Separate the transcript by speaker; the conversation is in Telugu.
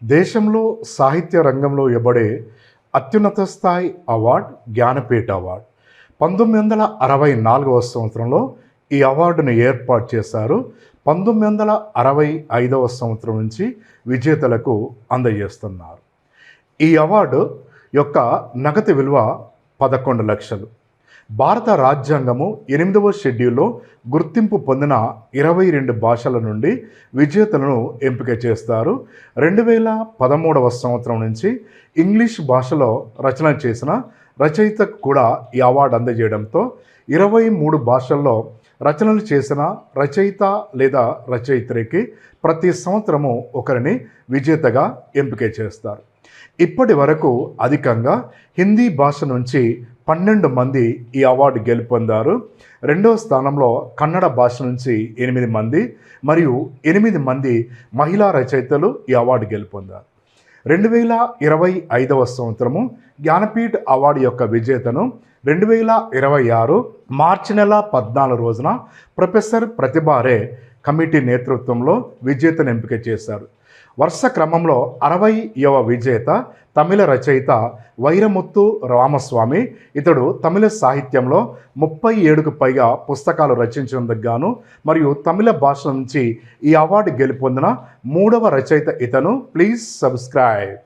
Speaker 1: దేశంలో సాహిత్య రంగంలో ఇవ్వబడే అత్యున్నత స్థాయి అవార్డ్ జ్ఞానపీఠ అవార్డ్. 1964వ సంవత్సరంలో ఈ అవార్డును ఏర్పాటు చేశారు. 1965వ సంవత్సరం నుంచి విజేతలకు అందజేస్తున్నారు. ఈ అవార్డు యొక్క నగదు విలువ 11 లక్షలు. భారత రాజ్యాంగము 8వ షెడ్యూల్లో గుర్తింపు పొందిన 22 భాషల నుండి విజేతలను ఎంపిక చేస్తారు. 2013వ సంవత్సరం నుంచి ఇంగ్లీష్ భాషలో రచన చేసిన రచయితకు కూడా ఈ అవార్డు అందజేయడంతో 23 భాషల్లో రచనలు చేసిన రచయిత లేదా రచయిత్రికి ప్రతి సంవత్సరము ఒకరిని విజేతగా ఎంపిక చేస్తారు. ఇప్పటి వరకు అధికంగా హిందీ భాష నుంచి 12 మంది ఈ అవార్డు గెలుపొందారు. రెండవ స్థానంలో కన్నడ భాష నుంచి 8 మంది మరియు 8 మంది మహిళా రచయితలు ఈ అవార్డు గెలుపొందారు. 2025వ సంవత్సరము జ్ఞానపీఠ్ అవార్డు యొక్క విజేతను 2026 మార్చి నెల 14 రోజున ప్రొఫెసర్ ప్రతిభా రే కమిటీ నేతృత్వంలో విజేతను ఎంపిక చేశారు. వరుస క్రమంలో 60వ విజేత తమిళ రచయిత వైరముత్తు రామస్వామి. ఇతడు తమిళ సాహిత్యంలో 37కు పైగా పుస్తకాలు రచించినందుకు గాను మరియు తమిళ భాష నుంచి ఈ అవార్డు గెలుపొందిన 3వ రచయిత ఇతను. Please subscribe.